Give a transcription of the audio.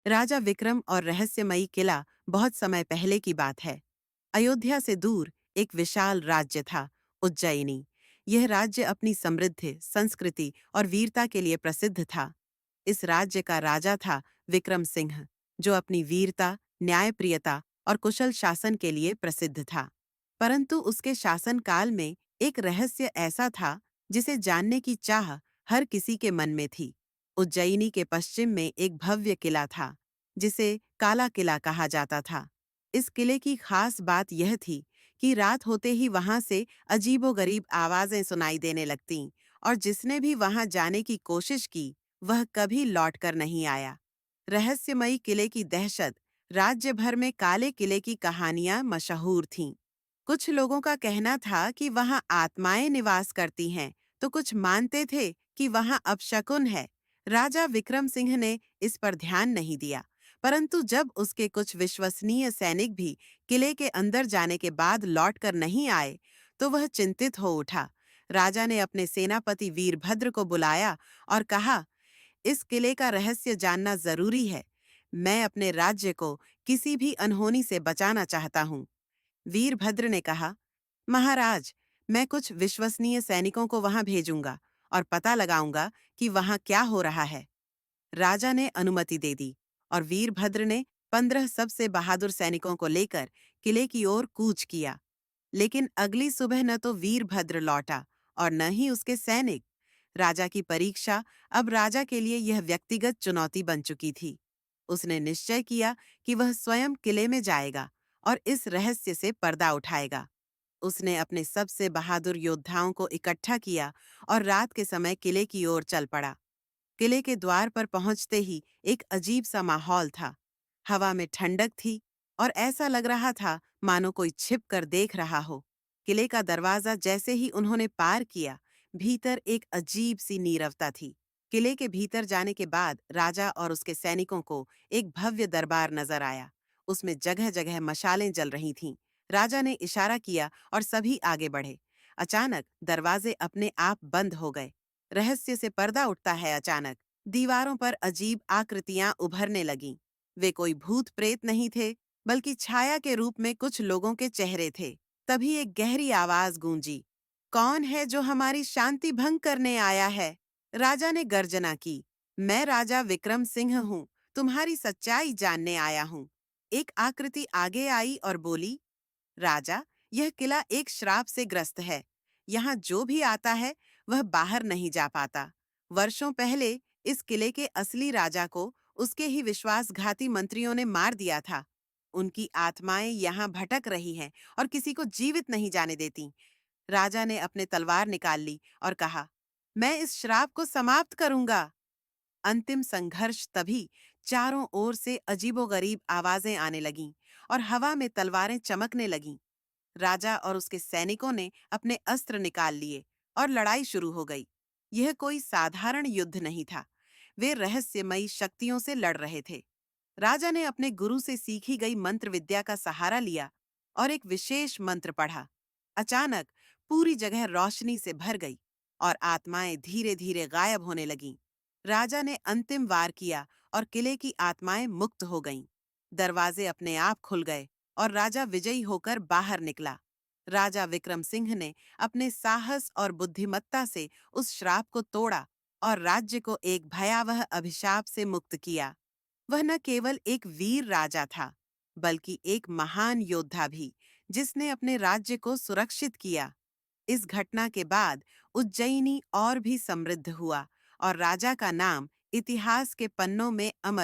राजा विक्रम और रहस्यमयी किला बहुत समय पहले की बात है। अयोध्या से दूर एक विशाल राज्य था, उज्जैनी। यह राज्य अपनी समृद्धि, संस्कृति और वीरता के लिए प्रसिद्ध था। इस राज्य का राजा था विक्रम सिंह, जो अपनी वीरता, न्यायप्रियता और कुशल शासन के लिए प्रसिद्ध था। परंतु उसके शासनकाल में एक रहस्य ऐसा था जिसे जानने की चाह हर किसी के मन में थी। उज्जैनी के पश्चिम में एक भव्य किला था, जिसे काला किला कहा जाता था। इस किले की खास बात यह थी कि रात होते ही वहां से अजीबोगरीब आवाजें सुनाई देने लगतीं, और जिसने भी वहां जाने की कोशिश की, वह कभी लौटकर नहीं आया। रहस्यमयी किले की दहशत, राज्य भर में काले किले की कहानियां मशहूर थीं। कुछ लोगों का कहना था कि वहां आत्माएं निवास करती हैं, तो कुछ मानते थे कि वहां अपशकुन है। राजा विक्रम सिंह ने इस पर ध्यान नहीं दिया, परंतु जब उसके कुछ विश्वसनीय सैनिक भी किले के अंदर जाने के बाद लौटकर नहीं आए, तो वह चिंतित हो उठा। राजा ने अपने सेनापति वीरभद्र को बुलाया और कहा, इस किले का रहस्य जानना जरूरी है। मैं अपने राज्य को किसी भी अनहोनी से बचाना चाहता हूँ। वीरभद्र ने कहा, महाराज, मैं कुछ विश्वसनीय सैनिकों को वहां भेजूंगा और पता लगाऊंगा कि वहां क्या हो रहा है। राजा ने अनुमति दे दी और वीरभद्र ने 15 सबसे बहादुर सैनिकों को लेकर किले की ओर कूच किया। लेकिन अगली सुबह न तो वीरभद्र लौटा और न ही उसके सैनिक। राजा की परीक्षा अब राजा के लिए यह व्यक्तिगत चुनौती बन चुकी थी। उसने निश्चय किया कि वह स्वयं किले में जाएगा और इस रहस्य से पर्दा उठाएगा। उसने अपने सबसे बहादुर योद्धाओं को इकट्ठा किया और रात के समय किले की ओर चल पड़ा। किले के द्वार पर पहुंचते ही एक अजीब सा माहौल था। हवा में ठंडक थी और ऐसा लग रहा था मानो कोई छिप कर देख रहा हो। किले का दरवाजा जैसे ही उन्होंने पार किया, भीतर एक अजीब सी नीरवता थी। किले के भीतर जाने के बाद राजा और उसके सैनिकों को एक भव्य दरबार नजर आया। उसमें जगह जगह मशालें जल रही थीं। राजा ने इशारा किया और सभी आगे बढ़े। अचानक दरवाजे अपने आप बंद हो गए। रहस्य से पर्दा उठता है अचानक। दीवारों पर अजीब आकृतियां उभरने लगीं। वे कोई भूत प्रेत नहीं थे, बल्कि छाया के रूप में कुछ लोगों के चेहरे थे। तभी एक गहरी आवाज गूंजी, कौन है जो हमारी शांति भंग करने आया है? राजा ने गर्जना की, मैं राजा विक्रम सिंह हूँ, तुम्हारी सच्चाई जानने आया हूँ। एक आकृति आगे आई और बोली, राजा, यह किला एक श्राप से ग्रस्त है। यहाँ जो भी आता है वह बाहर नहीं जा पाता। वर्षों पहले इस किले के असली राजा को उसके ही विश्वासघाती मंत्रियों ने मार दिया था। उनकी आत्माएं यहाँ भटक रही हैं और किसी को जीवित नहीं जाने देती। राजा ने अपने तलवार निकाल ली और कहा, मैं इस श्राप को समाप्त करूंगा। अंतिम संघर्ष तभी चारों ओर से अजीबोगरीब आवाजें आने लगीं और हवा में तलवारें चमकने लगीं। राजा और उसके सैनिकों ने अपने अस्त्र निकाल लिए और लड़ाई शुरू हो गई। यह कोई साधारण युद्ध नहीं था। वे रहस्यमयी शक्तियों से लड़ रहे थे। राजा ने अपने गुरु से सीखी गई मंत्र विद्या का सहारा लिया और एक विशेष मंत्र पढ़ा। अचानक पूरी जगह रोशनी से भर गई और आत्माएं धीरे धीरे गायब होने लगीं। राजा ने अंतिम वार किया और किले की आत्माएं मुक्त हो गईं। दरवाजे अपने आप खुल गए और राजा विजयी होकर बाहर निकला। राजा विक्रम सिंह ने अपने साहस और बुद्धिमत्ता से उस श्राप को तोड़ा और राज्य को एक भयावह अभिशाप से मुक्त किया। वह न केवल एक वीर राजा था, बल्कि एक महान योद्धा भी, जिसने अपने राज्य को सुरक्षित किया। इस घटना के बाद उज्जैनी और भी समृद्ध हुआ और राजा का नाम इतिहास के पन्नों में अमर